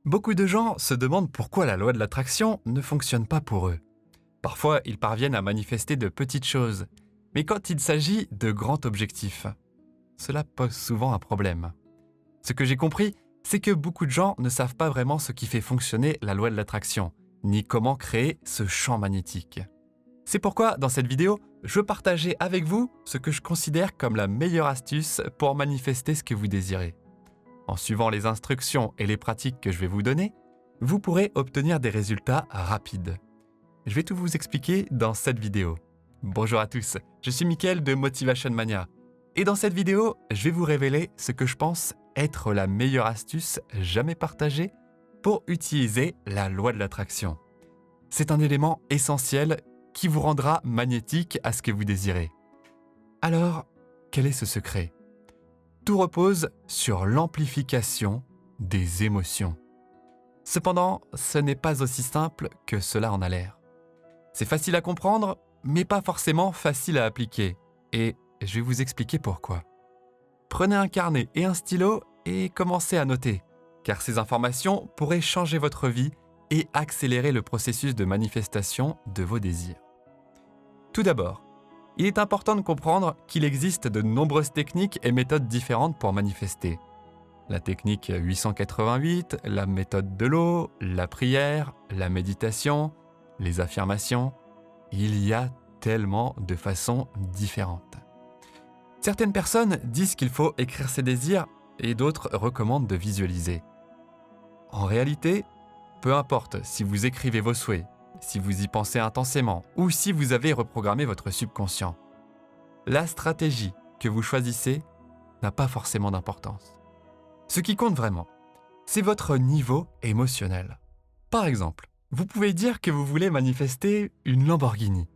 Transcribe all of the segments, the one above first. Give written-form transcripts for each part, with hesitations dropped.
Beaucoup de gens se demandent pourquoi la loi de l'attraction ne fonctionne pas pour eux. Parfois, ils parviennent à manifester de petites choses, mais quand il s'agit de grands objectifs, cela pose souvent un problème. Ce que j'ai compris, c'est que beaucoup de gens ne savent pas vraiment ce qui fait fonctionner la loi de l'attraction, ni comment créer ce champ magnétique. C'est pourquoi, dans cette vidéo, je veux partager avec vous ce que je considère comme la meilleure astuce pour manifester ce que vous désirez. En suivant les instructions et les pratiques que je vais vous donner, vous pourrez obtenir des résultats rapides. Je vais tout vous expliquer dans cette vidéo. Bonjour à tous, je suis Mickaël de Motivation Mania. Et dans cette vidéo, je vais vous révéler ce que je pense être la meilleure astuce jamais partagée pour utiliser la loi de l'attraction. C'est un élément essentiel qui vous rendra magnétique à ce que vous désirez. Alors, quel est ce secret ? Tout repose sur l'amplification des émotions. Cependant, ce n'est pas aussi simple que cela en a l'air. C'est facile à comprendre, mais pas forcément facile à appliquer. Et je vais vous expliquer pourquoi. Prenez un carnet et un stylo et commencez à noter, car ces informations pourraient changer votre vie et accélérer le processus de manifestation de vos désirs. Tout d'abord, il est important de comprendre qu'il existe de nombreuses techniques et méthodes différentes pour manifester. La technique 888, la méthode de l'eau, la prière, la méditation, les affirmations, il y a tellement de façons différentes. Certaines personnes disent qu'il faut écrire ses désirs et d'autres recommandent de visualiser. En réalité, peu importe si vous écrivez vos souhaits, si vous y pensez intensément ou si vous avez reprogrammé votre subconscient, la stratégie que vous choisissez n'a pas forcément d'importance. Ce qui compte vraiment, c'est votre niveau émotionnel. Par exemple, vous pouvez dire que vous voulez manifester une Lamborghini,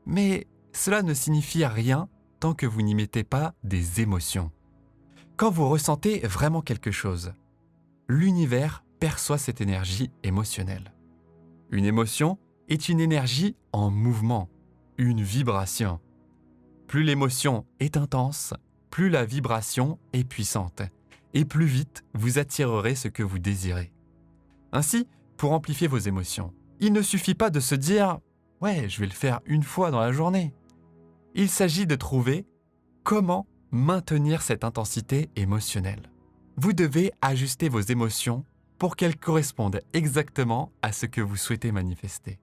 mais cela ne signifie rien tant que vous n'y mettez pas des émotions. Quand vous ressentez vraiment quelque chose, l'univers perçoit cette énergie émotionnelle. Une émotion est une énergie en mouvement, une vibration. Plus l'émotion est intense, plus la vibration est puissante, et plus vite vous attirerez ce que vous désirez. Ainsi, pour amplifier vos émotions, il ne suffit pas de se dire « Ouais, je vais le faire une fois dans la journée ». Il s'agit de trouver comment maintenir cette intensité émotionnelle. Vous devez ajuster vos émotions pour qu'elles correspondent exactement à ce que vous souhaitez manifester.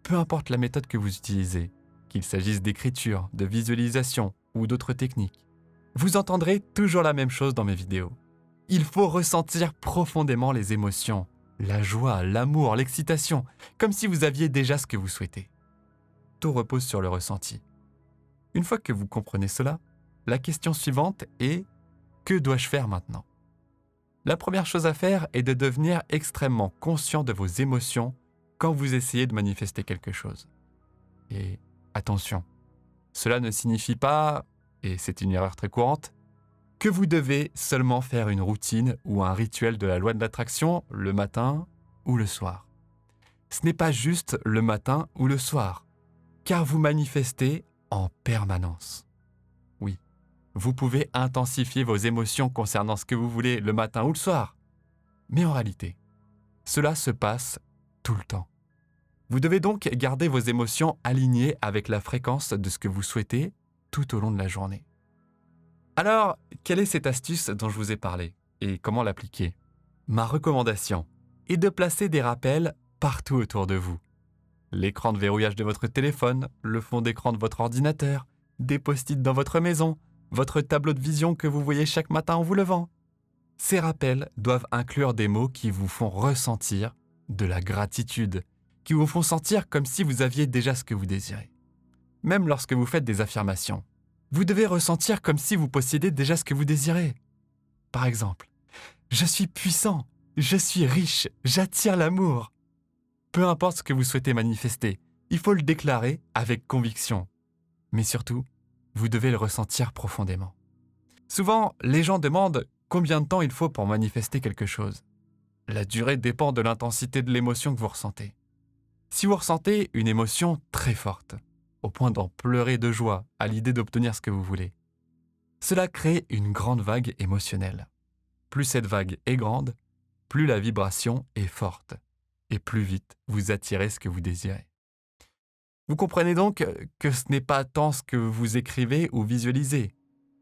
Peu importe la méthode que vous utilisez, qu'il s'agisse d'écriture, de visualisation ou d'autres techniques, vous entendrez toujours la même chose dans mes vidéos. Il faut ressentir profondément les émotions, la joie, l'amour, l'excitation, comme si vous aviez déjà ce que vous souhaitez. Tout repose sur le ressenti. Une fois que vous comprenez cela, la question suivante est « Que dois-je faire maintenant ?» La première chose à faire est de devenir extrêmement conscient de vos émotions quand vous essayez de manifester quelque chose. Et attention, cela ne signifie pas, et c'est une erreur très courante, que vous devez seulement faire une routine ou un rituel de la loi de l'attraction le matin ou le soir. Ce n'est pas juste le matin ou le soir, car vous manifestez en permanence. Oui, vous pouvez intensifier vos émotions concernant ce que vous voulez le matin ou le soir, mais en réalité, cela se passe tout le temps. Vous devez donc garder vos émotions alignées avec la fréquence de ce que vous souhaitez tout au long de la journée. Alors, quelle est cette astuce dont je vous ai parlé et comment l'appliquer ? Ma recommandation est de placer des rappels partout autour de vous. L'écran de verrouillage de votre téléphone, le fond d'écran de votre ordinateur, des post-it dans votre maison, votre tableau de vision que vous voyez chaque matin en vous levant. Ces rappels doivent inclure des mots qui vous font ressentir de la gratitude, qui vous font sentir comme si vous aviez déjà ce que vous désirez. Même lorsque vous faites des affirmations, vous devez ressentir comme si vous possédez déjà ce que vous désirez. Par exemple, « Je suis puissant, je suis riche, j'attire l'amour ». Peu importe ce que vous souhaitez manifester, il faut le déclarer avec conviction. Mais surtout, vous devez le ressentir profondément. Souvent, les gens demandent combien de temps il faut pour manifester quelque chose. La durée dépend de l'intensité de l'émotion que vous ressentez. Si vous ressentez une émotion très forte, au point d'en pleurer de joie à l'idée d'obtenir ce que vous voulez, cela crée une grande vague émotionnelle. Plus cette vague est grande, plus la vibration est forte et plus vite vous attirez ce que vous désirez. Vous comprenez donc que ce n'est pas tant ce que vous écrivez ou visualisez,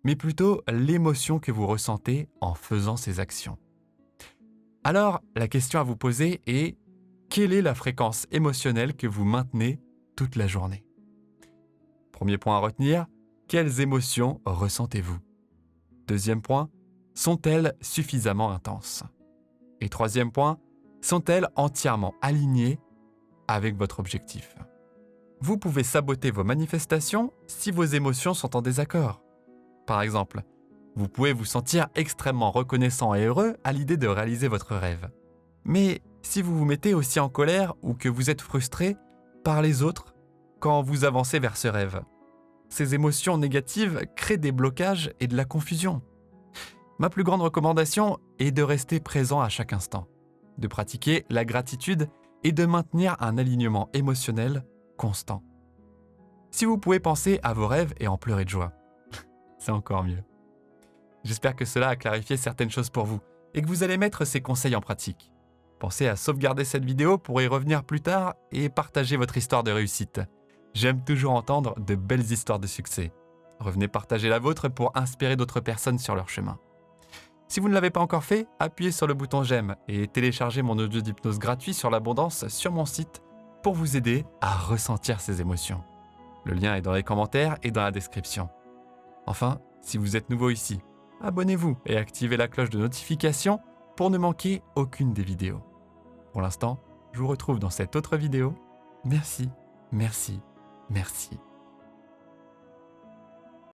mais plutôt l'émotion que vous ressentez en faisant ces actions. Alors, la question à vous poser est: quelle est la fréquence émotionnelle que vous maintenez toute la journée? Premier point à retenir, quelles émotions ressentez-vous? Deuxième point, sont-elles suffisamment intenses? Et troisième point, sont-elles entièrement alignées avec votre objectif? Vous pouvez saboter vos manifestations si vos émotions sont en désaccord. Par exemple, vous pouvez vous sentir extrêmement reconnaissant et heureux à l'idée de réaliser votre rêve. Mais si vous vous mettez aussi en colère ou que vous êtes frustré par les autres quand vous avancez vers ce rêve, ces émotions négatives créent des blocages et de la confusion. Ma plus grande recommandation est de rester présent à chaque instant, de pratiquer la gratitude et de maintenir un alignement émotionnel constant. Si vous pouvez penser à vos rêves et en pleurer de joie, c'est encore mieux. J'espère que cela a clarifié certaines choses pour vous et que vous allez mettre ces conseils en pratique. Pensez à sauvegarder cette vidéo pour y revenir plus tard et partager votre histoire de réussite. J'aime toujours entendre de belles histoires de succès. Revenez partager la vôtre pour inspirer d'autres personnes sur leur chemin. Si vous ne l'avez pas encore fait, appuyez sur le bouton j'aime et téléchargez mon audio d'hypnose gratuit sur l'abondance sur mon site pour vous aider à ressentir ces émotions. Le lien est dans les commentaires et dans la description. Enfin, si vous êtes nouveau ici, abonnez-vous et activez la cloche de notification pour ne manquer aucune des vidéos. Pour l'instant, je vous retrouve dans cette autre vidéo. Merci, merci, merci.